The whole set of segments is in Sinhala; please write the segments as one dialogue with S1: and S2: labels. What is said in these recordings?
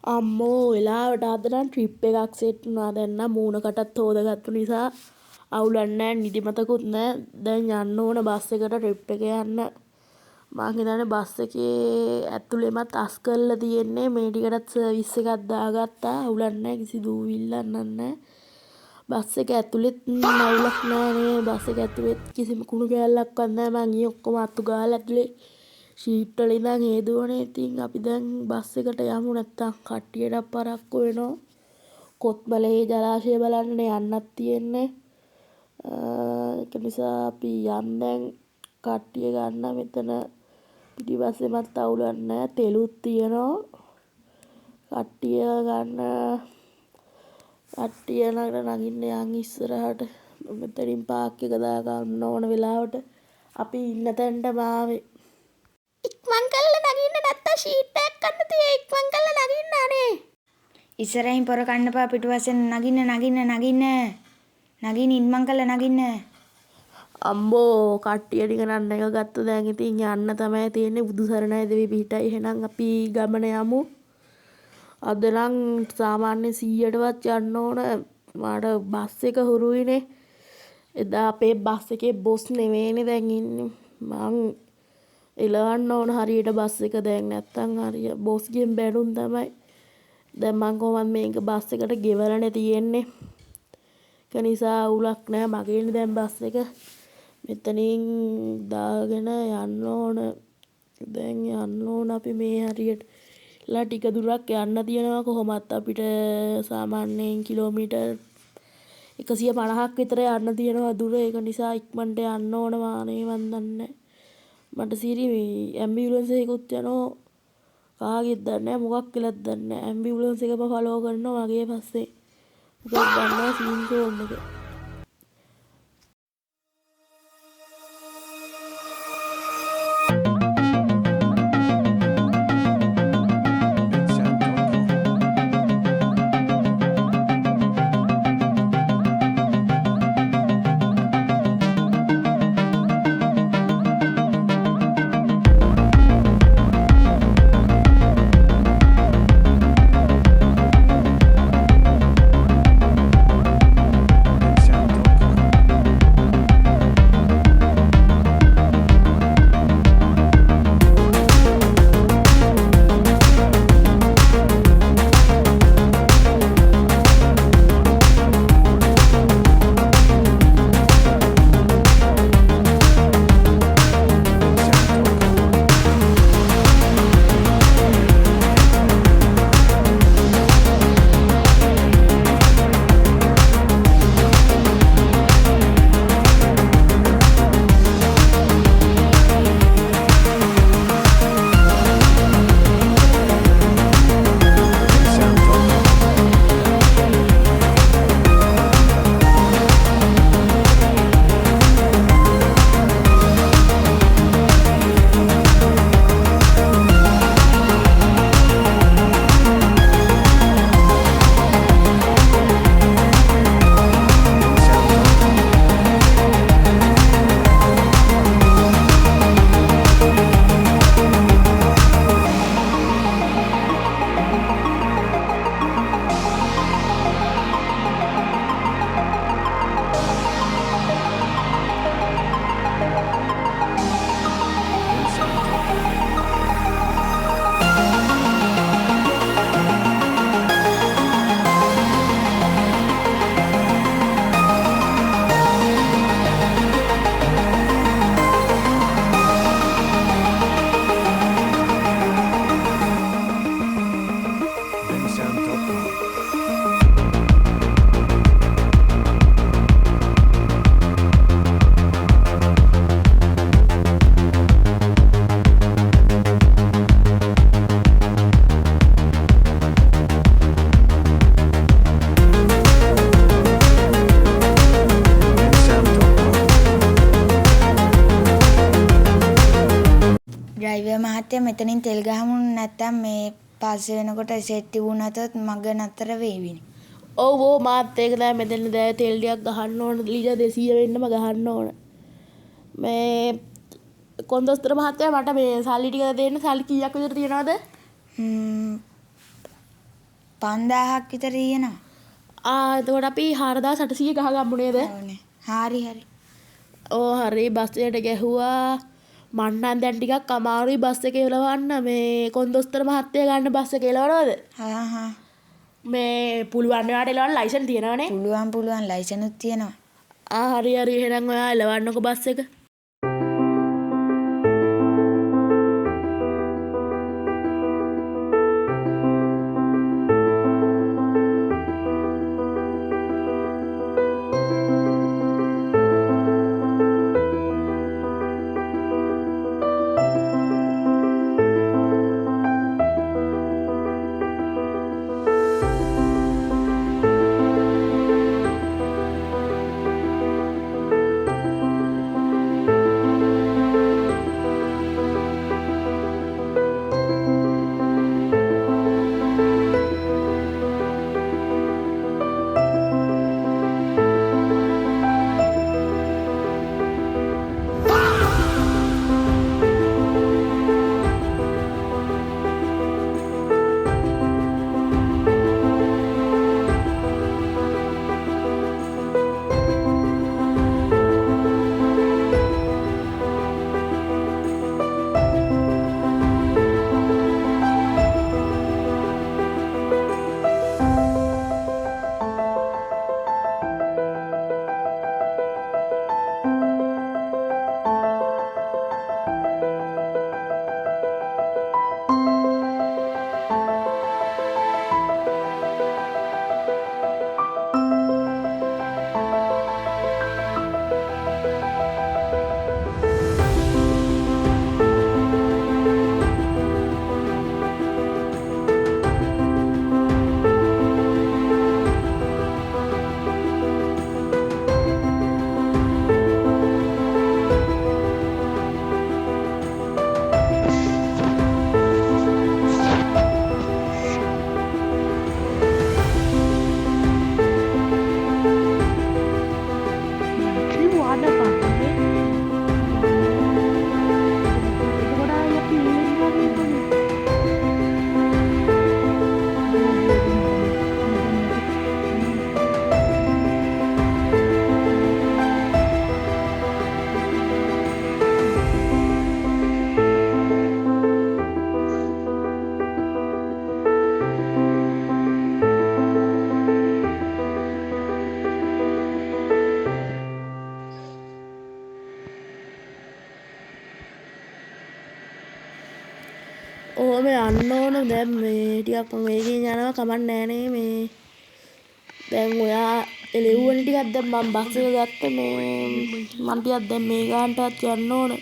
S1: අම්මෝ වෙලාවට අද නම් ට්‍රිප් එකක් සෙට් වුණා. දැන් නම් මූණකටත් හොදගත්තු නිසා අවුලක් නැහැ, නිදිමතකුත් නැහැ. දැන් යන්න ඕන බස් එකට ට්‍රිප් එක යන්න. මං හිතන්නේ බස් එකේ ඇතුළෙමත් අස් කරලා තියෙන්නේ. මේ ටිකටත් සර්විස් එකක් දාගත්තා. අවුලක් නැහැ, කිසි දූවිල්ලක් නැහැ. බස් එක ඇතුළෙත් අවුලක් නැහැ. බස් එක ඇතුළෙත් කිසිම කුණු කෑල්ලක්වත් නැහැ. මං ඊයේ ඔක්කොම අතු ගාලා ඇතුලේ ෂීට් වල ඉඳන් හේදුවනේ. ඉතින් අපි දැන් බස් එකට යමු, නැත්තම් කට්ටියට පරක්කු වෙනවා. කොත්මලේ ජලාශය බලන්න යන්නත් තියෙන්නේ. ඒක නිසා අපි යන්න කට්ටිය ගන්න මෙතන පිටිපස්සෙමත් අවුලක් නැහැ. තෙලුත් තියෙනවා. කට්ටිය ගන්න කට්ටිය නගින්න යන් ඉස්සරහට. මෙතනින් පාක් එක දාගන්න ඕන වෙලාවට අපි ඉන්න තැනටම ආවේ. ඉක්මන් කරලා නගින්න, නැත්තම් ෂීට් එකක් ගන්න තියෙයි. ඉක්මන් කරලා නගින්න අනේ.
S2: ඉස්සරහින් පොර කන්නපා, පිටුපස්සෙන් නගින්න ඉක්මන් කරලා නගින්න.
S1: අම්බෝ කට්ටිය ටික නන්න එක ගත්ත. දැන් ඉතින් යන්න තමයි තියෙන්නේ. බුදු සරණයි දෙවි පිහිටයි. එහෙනම් අපි ගමන යමු. අද නම් සාමාන්‍ය 100ටවත් යන්න ඕන. මට බස් එක හුරුයිනේ. එදා අපේ බස් එකේ බොස් නෙමෙයිනේ දැන් ඉන්නේ. මං එලවන්න ඕන හරියට බස් එක. දැන් නැත්තම් හරිය බොස්ගෙන් බැනුම් තමයි. දැන් මං කොහොමද මේක බස් එකට ගෙවලානේ තියෙන්නේ. ඒක නිසා අවුලක් නැහැ. මගේනේ දැන් බස් එක. මෙතනින් දාගෙන යන්න ඕන. දැන් යන්න ඕන අපි මේ හරියට. ටික දුරක් යන්න තියෙනවා. කොහොමත් අපිට සාමාන්‍යයෙන් කිලෝමීටර් 150ක් විතර යන්න තියෙනවා දුර. ඒක නිසා ඉක්මනට යන්න ඕන. වානේ මන් දන්නේ මට සිරි ඇම්බියුලන්ස් එකකුත් යනවා. කාගෙද දන්නේ නැහැ, මොකක් කියලාද දන්නේ නැහැ. ඇම්බියුලන්ස් එකම ෆලෝ කරනවා මගේ පස්සේ. මොකක්ද දන්නේ සීන් කෝන් එක.
S2: ඩ්‍රයිවර් මහත්තයා මෙතනින් තෙල් ගහමු, නැත්තම් මේ පස්සේ වෙනකොට සෙට් තිබුණ නැතොත් මග නතර වේවිනේ.
S1: ඔව් මාත් ඒක තමයි මෙතන දැන් තෙල් ටිකක් ගහන්න ඕන. ලීටර් 200 වෙන්නම ගහන්න ඕන. මේ කොන්දොස්තර මහත්තයා මට මේ සල්ලි ටික දෙන්න. සල්ලි කීයක් විතර තියනවද?
S2: 5000ක් විතර තියෙනවා.
S1: එතකොට අපි 4800 ගහගමු නේද?
S2: ඕනේ. හරි.
S1: හරි බස් එකට ගැහුවා. මං නම් දැන් ටිකක් අමාරුයි බස් එක එලවන්න. මේ කොන්දොස්තර මහත්තයා ගන්න බස් එක එලවනවද?
S2: හා.
S1: මේ පුළුවන් වෙලාවට එලවන්න ලයිසන් තියෙනවනේ.
S2: පුළුවන් ලයිසනුත් තියෙනවා.
S1: හරි එහෙනම් ඔයා එලවන්නකො බස් එක. ඔහොම යන්න ඕන. දැන් මේ ටිකක් වේගෙන් යනවා කමක් නෑනේ. මේ දැන් ඔයා එළෙව්වනේ ටිකක්. දැන් මම බස් එක ගත්ත. මේ මම ටිකක් දැන් මේ ගානටත් යන්න ඕන.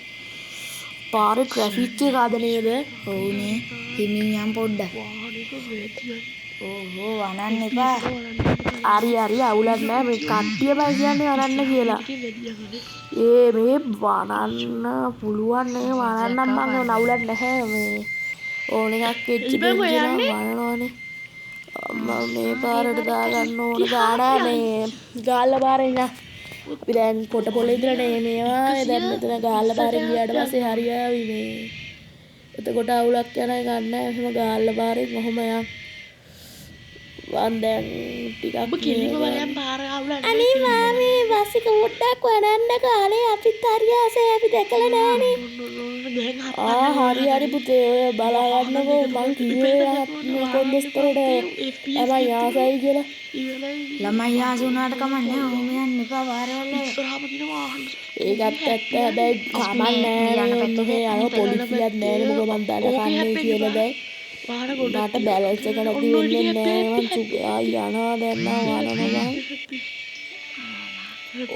S1: පාරේ ට්‍රැෆික් එක අද නේද?
S2: ඔව්නේ. හිමින් යම් පොඩ්ඩක්. ඕහෝ වනන්න එපා.
S1: හරි අවුලක් නෑ. මේ කට්ටියමයි කියන්නේ වනන්න කියලා. මේ වනන්න පුළුවන් නේ. වනන්නම් මම නවුලක් නැහැ. මේ ඕන එකක් එච්ච බෙන්ජනම් වනනවනේ. මම මේ පාරට දාගන්න ඕන ගානා මේ ගාල්ල පාරේ ඉන්න. අපි දැන් පොට පොළ ඉඳලා මේවා දැන් මෙතන ගාල්ල පාරෙන් ගියාට පස්සේ හරියාවි මේ. එතකොට අවුලක් යන එක ගන්න. එහෙම ගාල්ල පාරෙන් කොහොම යන්. වන් දැන් ටිකක් කිලිම වලයන් පාර අවුලක්. අනේ මාමී බස් එක පොඩ්ඩක් වනන්න කාලේ අපිත් හරියාසේ අපි දැකලා නෑනේ. හරි පුතේ ඔය බලා ගන්නකෝ. මං කිව්වේ මේ කොන්දොස්තරට ළමයි ආසයි කියලා.
S2: ළමයි ආස වුණාට කමන්නේ. ඔහොම යන්න එපා පාරවල.
S1: ඒකත් ඇත්ත. හැබැයි කමක් නෑ. මේ අර පොලිසියක් නෑනේ. මොකද මං දඩකන්නේ කියලා දැන්. මට බැලන්ස් එක නැති වෙන්නේ නෑ. මං යනවා දැන් වනනවා.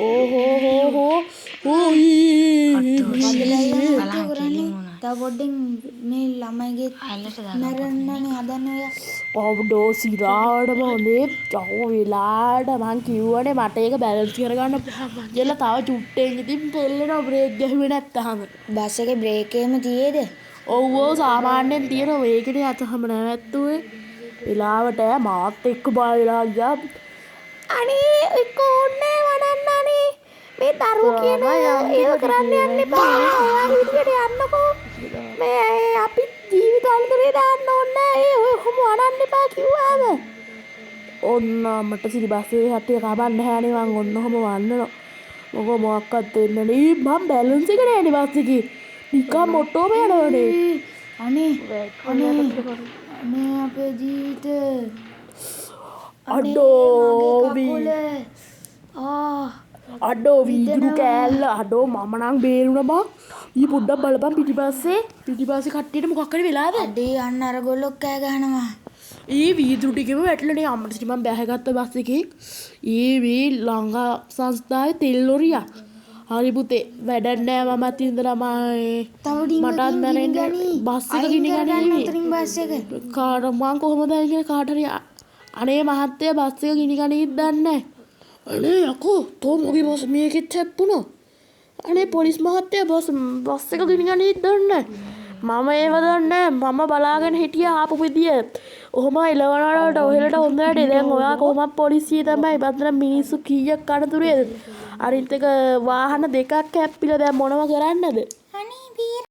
S1: ඕහෝ
S2: තව පොඩ්ඩෙන් මේ ළමයිගේ මැරෙන්නනේ හදන්නේ ඔය.
S1: ඔව්ඩෝ සිරාවටම හොඳේ. චෝ වෙලාට මං කිව්වනේ මට ඒක බැලන්ස් කරගන්න කියලා. තව චුට්ටෙන් ඉතින් පෙල්ලෙනවා බ්‍රේක් ගැහුවේ නැත්තහම.
S2: බස් එකේ බ්‍රේක් එකම තියේද?
S1: ඔව් සාමාන්‍යයෙන් තියෙන වේගනේ අතහම නැවැත්තුවේ. වෙලාවට මාත් එක්ක බයලා ගියා. අනේ එක්ක ඕනේ වනන්නනේ. මේ දරුවෝ කියන ඒක කරන්න යන්න එපා. ඔයා විදියට යන්නකෝ. මේ අපි ජීවිතාන්තරේ දාන්න ඕනේ ඒ ඔහොම වඩන්න එපා කිව්වම. ඔන්න මට සිරිබස්සේ හට්ටිය කබන්න හැනේ මං ඔන්න ඔහොම වන්නනවා. මොකෝ මොකක්වත් වෙන්නේ නේ මම බැලන්ස් එක නෑනේ බස් එකේ. නිකන් මොට්ටෝම යනවනේ.
S2: අනේ අපේ ජීවිතේ
S1: අඩෝ
S2: ආ
S1: අඩෝ වීදුරු කෑල්ල අඩෝ මම නම් බේරුණා බං. ඊ පොඩ්ඩක් බලපන් පිටිපස්සේ කට්ටියට මොකක් හරි වෙලාද?
S2: අඩේ අන්න අර ගොල්ලෝ කෑ ගහනවා.
S1: ඊ වීදුරු ටිකම වැටලනේ අම්මට සිට මම බැහැගත්ත බස් එකේ. ඊ මේ ලංකා සංස්ථාවේ තෙල් ලොරියක්. හරි පුතේ වැඩක් නෑ මමත් ඉඳලා මටත් මැරෙන්න බස් එක ගිනි ගන්නේ.
S2: බස් එක
S1: කාට මං කොහොමද ඉන්නේ කාට හරි අනේ මහත්තයා බස් එක ගිනි ගනිත් දන්නේ නෑ. අනේ යකෝ තෝ මොගේ බස් මේකෙත් හැප්පුණා. අනේ පොලිස් මහත්තයා බස් එක ගිනි ගනිත් දන්නේ නෑ. මම ඒව දන්නේ නෑ. මම බලාගෙන හිටියා ආපු විදිය. ඔහොම එලවනට ඔහෙලට හොඳට දැන් ඔයා කොහොමද පොලිසිය තමයි බද්දන මිනිස්සු කීයක් කනතුරේද? අනිත් එක වාහන දෙකක් හැප්පිලා දැන් මොනව කරන්නද?
S2: අනේ